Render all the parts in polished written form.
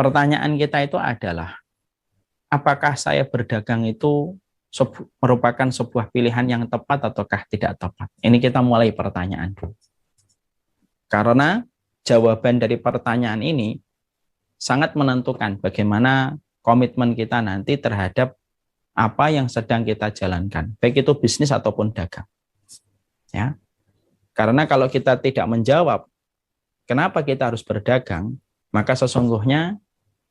Pertanyaan kita itu adalah, apakah saya berdagang itu merupakan sebuah pilihan yang tepat ataukah tidak tepat? Ini kita mulai pertanyaan dulu. Karena jawaban dari pertanyaan ini sangat menentukan bagaimana komitmen kita nanti terhadap apa yang sedang kita jalankan, baik itu bisnis ataupun dagang. Ya. Karena kalau kita tidak menjawab kenapa kita harus berdagang, maka sesungguhnya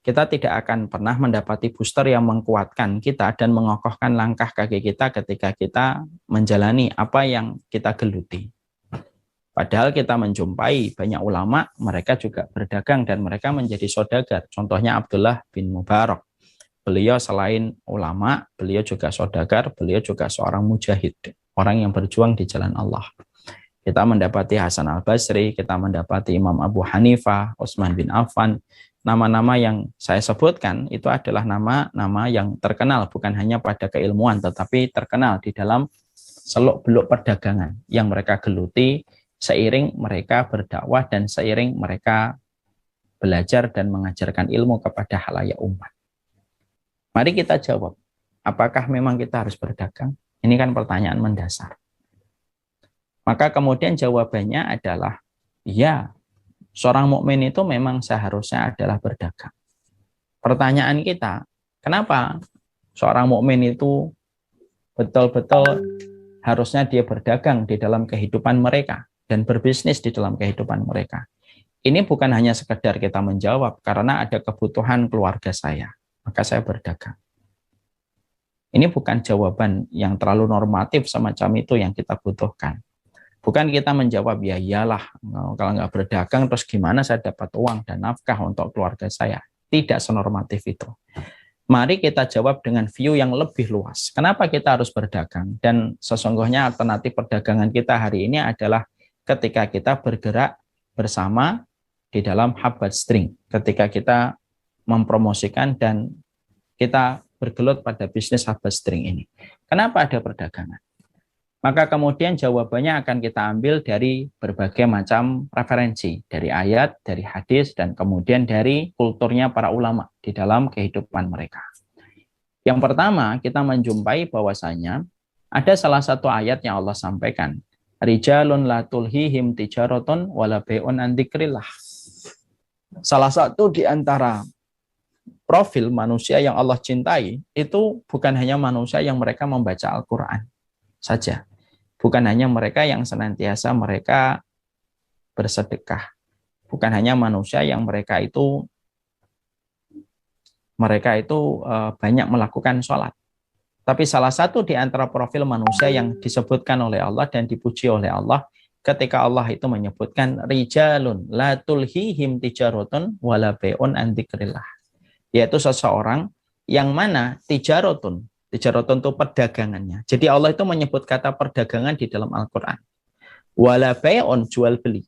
kita tidak akan pernah mendapati booster yang menguatkan kita dan mengokohkan langkah kaki kita ketika kita menjalani apa yang kita geluti. Padahal kita menjumpai banyak ulama, mereka juga berdagang dan mereka menjadi saudagar. Contohnya Abdullah bin Mubarak. Beliau selain ulama, beliau juga saudagar, beliau juga seorang mujahid, orang yang berjuang di jalan Allah. Kita mendapati Hasan al-Basri, kita mendapati Imam Abu Hanifah, Utsman bin Affan. Nama-nama yang saya sebutkan itu adalah nama-nama yang terkenal bukan hanya pada keilmuan tetapi terkenal di dalam seluk-beluk perdagangan yang mereka geluti seiring mereka berdakwah dan seiring mereka belajar dan mengajarkan ilmu kepada khalayak umat. Mari kita jawab, apakah memang kita harus berdagang? Ini kan pertanyaan mendasar. Maka kemudian jawabannya adalah ya. Seorang mukmin itu memang seharusnya adalah berdagang. Pertanyaan kita, kenapa seorang mukmin itu betul-betul harusnya dia berdagang di dalam kehidupan mereka dan berbisnis di dalam kehidupan mereka? Ini bukan hanya sekedar kita menjawab karena ada kebutuhan keluarga saya, maka saya berdagang. Ini bukan jawaban yang terlalu normatif semacam itu yang kita butuhkan. Bukan kita menjawab, ya iyalah, kalau nggak berdagang terus gimana saya dapat uang dan nafkah untuk keluarga saya. Tidak senormatif itu. Mari kita jawab dengan view yang lebih luas. Kenapa kita harus berdagang? Dan sesungguhnya alternatif perdagangan kita hari ini adalah ketika kita bergerak bersama di dalam Habbat String. Ketika kita mempromosikan dan kita bergelut pada bisnis Habbat String ini. Kenapa ada perdagangan? Maka kemudian jawabannya akan kita ambil dari berbagai macam referensi, dari ayat, dari hadis, dan kemudian dari kulturnya para ulama di dalam kehidupan mereka. Yang pertama, kita menjumpai bahwasanya ada salah satu ayat yang Allah sampaikan, Rijalun la tulhihim tijaratun wala bai'un an dzikrillah. Salah satu di antara profil manusia yang Allah cintai, itu bukan hanya manusia yang mereka membaca Al-Quran saja. Bukan hanya mereka yang senantiasa mereka bersedekah. Bukan hanya manusia yang mereka itu banyak melakukan sholat. Tapi salah satu di antara profil manusia yang disebutkan oleh Allah dan dipuji oleh Allah ketika Allah itu menyebutkan rijalun la tulhihim tijaratun wala bai'un an dzikrillah. Yaitu seseorang yang mana tijaratun itu perdagangannya. Jadi Allah itu menyebut kata perdagangan di dalam Al-Quran. Wala bai'un, jual beli.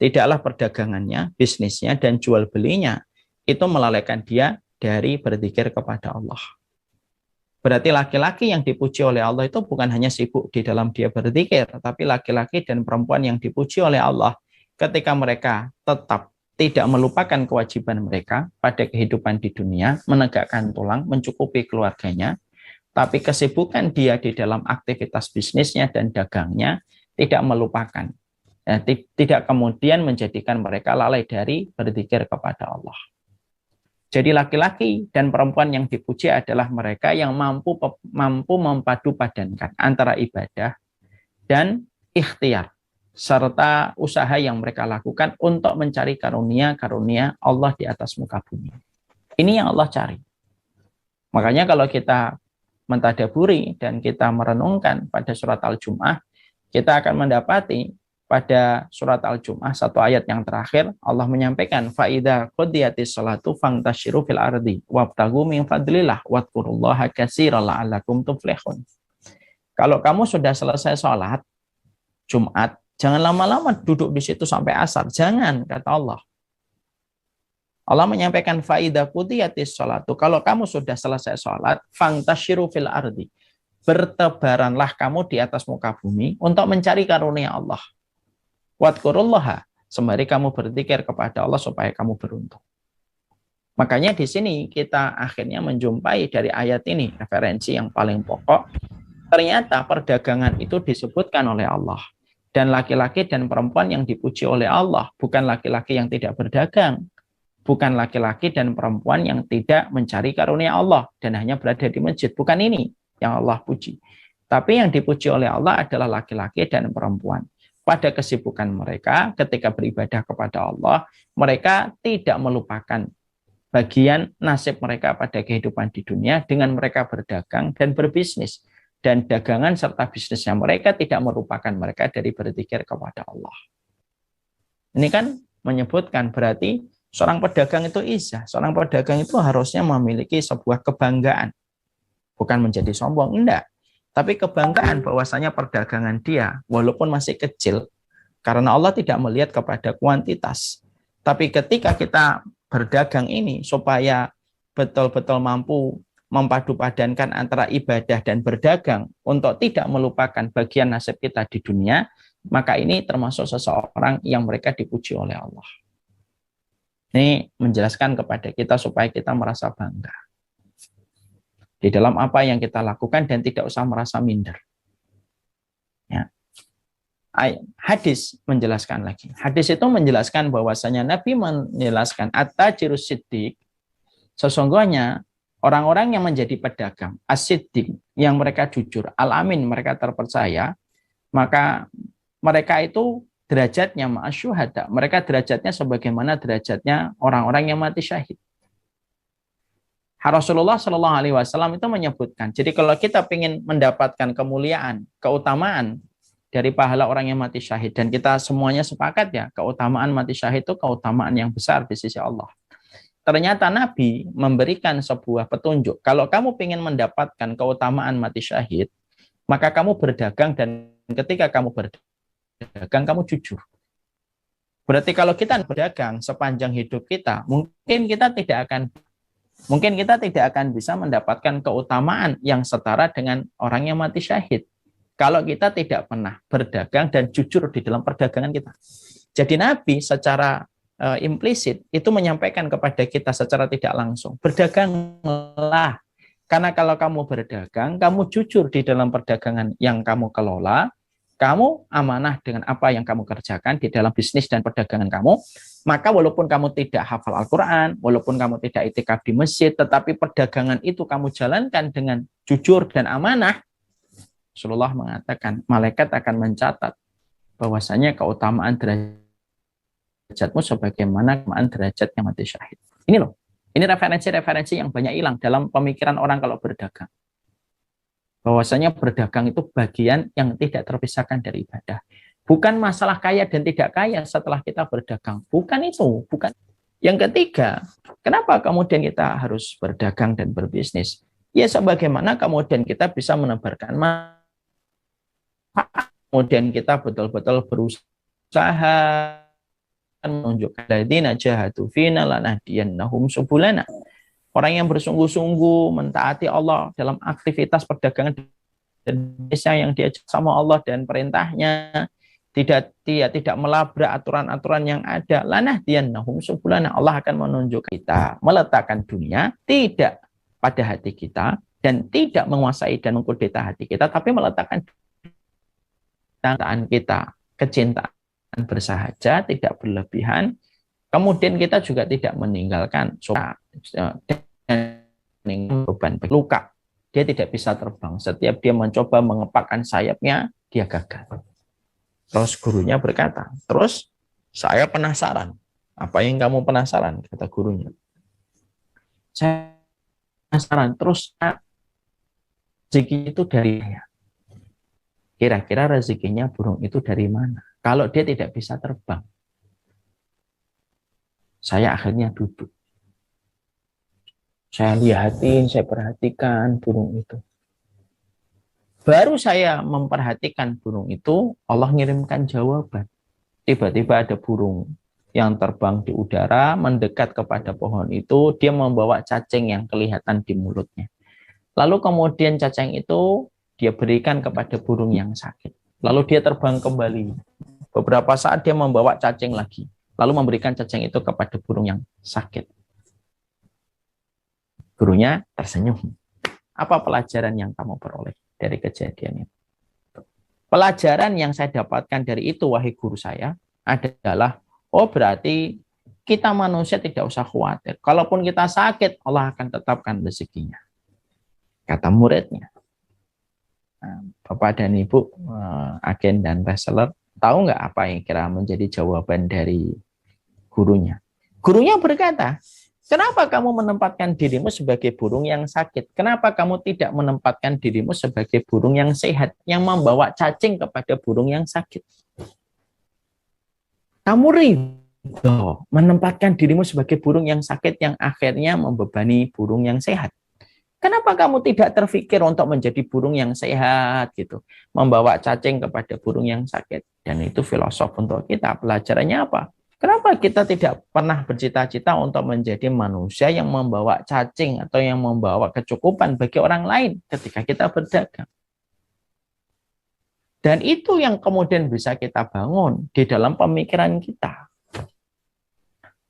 Tidaklah perdagangannya, bisnisnya, dan jual belinya itu melalaikan dia dari berzikir kepada Allah. Berarti laki-laki yang dipuji oleh Allah itu bukan hanya sibuk di dalam dia berzikir, tapi laki-laki dan perempuan yang dipuji oleh Allah ketika mereka tetap tidak melupakan kewajiban mereka pada kehidupan di dunia, menegakkan tulang, mencukupi keluarganya, tapi kesibukan dia di dalam aktivitas bisnisnya dan dagangnya tidak melupakan. Tidak kemudian menjadikan mereka lalai dari berzikir kepada Allah. Jadi laki-laki dan perempuan yang dipuji adalah mereka yang mampu mempadu padankan antara ibadah dan ikhtiar, serta usaha yang mereka lakukan untuk mencari karunia-karunia Allah di atas muka bumi. Ini yang Allah cari. Makanya kalau kita mentadaburi dan kita merenungkan pada surat Al-Jum'ah, kita akan mendapati pada surat Al-Jum'ah satu ayat yang terakhir Allah menyampaikan faida qudiyatis salatu fantashiru fil ardi wabtagu min fadlillah wadhkurullaha katsiran la'allakum tuflihun. Kalau kamu sudah selesai sholat Jumat, jangan lama-lama duduk di situ sampai asar. Jangan, kata Allah. Allah menyampaikan faida qudiyatis sholatu. Kalau kamu sudah selesai sholat, fantashiru fil ardi. Bertebaranlah kamu di atas muka bumi untuk mencari karunia Allah. Wadhkurullaha. Sembari kamu berzikir kepada Allah supaya kamu beruntung. Makanya di sini kita akhirnya menjumpai dari ayat ini referensi yang paling pokok. Ternyata perdagangan itu disebutkan oleh Allah. Dan laki-laki dan perempuan yang dipuji oleh Allah, bukan laki-laki yang tidak berdagang, bukan laki-laki dan perempuan yang tidak mencari karunia Allah dan hanya berada di masjid. Bukan ini yang Allah puji. Tapi yang dipuji oleh Allah adalah laki-laki dan perempuan. Pada kesibukan mereka ketika beribadah kepada Allah, mereka tidak melupakan bagian nasib mereka pada kehidupan di dunia dengan mereka berdagang dan berbisnis. Dan dagangan serta bisnisnya mereka tidak merupakan mereka dari berzikir kepada Allah. Ini kan menyebutkan berarti seorang pedagang itu izzah. Seorang pedagang itu harusnya memiliki sebuah kebanggaan. Bukan menjadi sombong, enggak. Tapi kebanggaan bahwasanya perdagangan dia, walaupun masih kecil, karena Allah tidak melihat kepada kuantitas. Tapi ketika kita berdagang ini, supaya betul-betul mampu mempadu-padankan antara ibadah dan berdagang untuk tidak melupakan bagian nasib kita di dunia, maka ini termasuk seseorang yang mereka dipuji oleh Allah. Ini menjelaskan kepada kita supaya kita merasa bangga di dalam apa yang kita lakukan dan tidak usah merasa minder. Ya. Hadis menjelaskan lagi. Hadis itu menjelaskan bahwasanya Nabi menjelaskan at-tajirus siddiq, sesungguhnya orang-orang yang menjadi pedagang, as-siddiq, yang mereka jujur, al-amin, mereka terpercaya, maka mereka itu derajatnya ma'asyuhada. Mereka derajatnya sebagaimana derajatnya orang-orang yang mati syahid. Rasulullah Shallallahu Alaihi Wasallam itu menyebutkan, jadi kalau kita ingin mendapatkan kemuliaan, keutamaan dari pahala orang yang mati syahid, dan kita semuanya sepakat ya, keutamaan mati syahid itu keutamaan yang besar di sisi Allah. Ternyata Nabi memberikan sebuah petunjuk. Kalau kamu ingin mendapatkan keutamaan mati syahid, maka kamu berdagang, dan ketika kamu berdagang, kamu jujur. Berarti kalau kita berdagang sepanjang hidup kita, mungkin kita tidak akan bisa mendapatkan keutamaan yang setara dengan orang yang mati syahid. Kalau kita tidak pernah berdagang dan jujur di dalam perdagangan kita. Jadi Nabi secara implisit itu menyampaikan kepada kita secara tidak langsung, berdaganglah, karena kalau kamu berdagang, kamu jujur di dalam perdagangan yang kamu kelola, kamu amanah dengan apa yang kamu kerjakan di dalam bisnis dan perdagangan kamu, maka walaupun kamu tidak hafal Al-Quran, walaupun kamu tidak itikaf di masjid, tetapi perdagangan itu kamu jalankan dengan jujur dan amanah, Rasulullah mengatakan malaikat akan mencatat bahwasanya keutamaan derajatmu sebagaimana keutamaan derajatnya mati syahid. Ini loh, ini referensi-referensi yang banyak hilang dalam pemikiran orang kalau berdagang. Bahwasanya berdagang itu bagian yang tidak terpisahkan dari ibadah. Bukan masalah kaya dan tidak kaya setelah kita berdagang. Bukan itu, bukan. Yang ketiga, kenapa kemudian kita harus berdagang dan berbisnis? Ya sebagaimana kemudian kita bisa menebarkan manfaat. Kemudian kita betul-betul berusaha menunjukkan ladzina jahadu fina lanahdiyannahum subulana. Orang yang bersungguh-sungguh mentaati Allah dalam aktivitas perdagangan dan yang diajak sama Allah dan perintahnya, tidak melabrak aturan-aturan yang ada, lanahdiyannahum subulana. Allah akan menunjuk kita meletakkan dunia tidak pada hati kita dan tidak menguasai dan mengkudeta hati kita, tapi meletakkan kita, kecintaan bersahaja, tidak berlebihan. Kemudian kita juga tidak meninggalkan beban luka. Dia tidak bisa terbang. Setiap dia mencoba mengepakkan sayapnya, dia gagal. Terus gurunya berkata, terus saya penasaran. Apa yang kamu penasaran? Kata gurunya. Saya penasaran. Terus rezeki itu dari saya. Kira-kira rezekinya burung itu dari mana? Kalau dia tidak bisa terbang. Saya akhirnya duduk. Saya lihatin, saya perhatikan burung itu. Baru saya memperhatikan burung itu, Allah ngirimkan jawaban. Tiba-tiba ada burung yang terbang di udara, mendekat kepada pohon itu, dia membawa cacing yang kelihatan di mulutnya. Lalu kemudian cacing itu dia berikan kepada burung yang sakit. Lalu dia terbang kembali. Beberapa saat dia membawa cacing lagi. Lalu memberikan cacing itu kepada burung yang sakit. Gurunya tersenyum. Apa pelajaran yang kamu peroleh dari kejadian itu? Pelajaran yang saya dapatkan dari itu, wahai guru saya, adalah, oh berarti kita manusia tidak usah khawatir. Kalaupun kita sakit, Allah akan tetapkan rezekinya. Kata muridnya. Nah, Bapak dan Ibu, agen dan reseller, tahu nggak apa yang kira menjadi jawaban dari gurunya? Gurunya berkata, kenapa kamu menempatkan dirimu sebagai burung yang sakit? Kenapa kamu tidak menempatkan dirimu sebagai burung yang sehat, yang membawa cacing kepada burung yang sakit? Kamu ridho menempatkan dirimu sebagai burung yang sakit yang akhirnya membebani burung yang sehat. Kenapa kamu tidak terfikir untuk menjadi burung yang sehat gitu, membawa cacing kepada burung yang sakit? Dan itu filosof untuk kita. Pelajarannya apa? Kenapa kita tidak pernah bercita-cita untuk menjadi manusia yang membawa cacing atau yang membawa kecukupan bagi orang lain ketika kita berdagang? Dan itu yang kemudian bisa kita bangun di dalam pemikiran kita.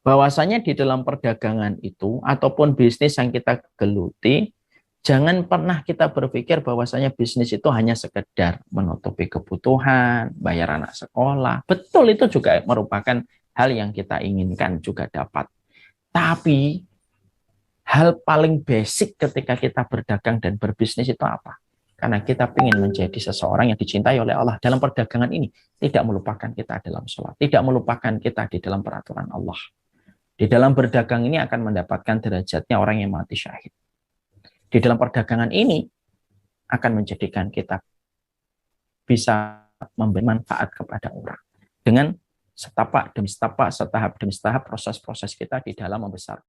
Bahwasanya di dalam perdagangan itu ataupun bisnis yang kita geluti, jangan pernah kita berpikir bahwasanya bisnis itu hanya sekedar menutupi kebutuhan, bayar anak sekolah. Betul, itu juga merupakan hal yang kita inginkan juga dapat. Tapi hal paling basic ketika kita berdagang dan berbisnis itu apa? Karena kita ingin menjadi seseorang yang dicintai oleh Allah dalam perdagangan ini. Tidak melupakan kita dalam sholat. Tidak melupakan kita di dalam peraturan Allah. Di dalam berdagang ini akan mendapatkan derajatnya orang yang mati syahid. Di dalam perdagangan ini akan menjadikan kita bisa memberi manfaat kepada orang. Dengan setapak demi setapak, setahap demi setahap proses-proses kita di dalam membesar.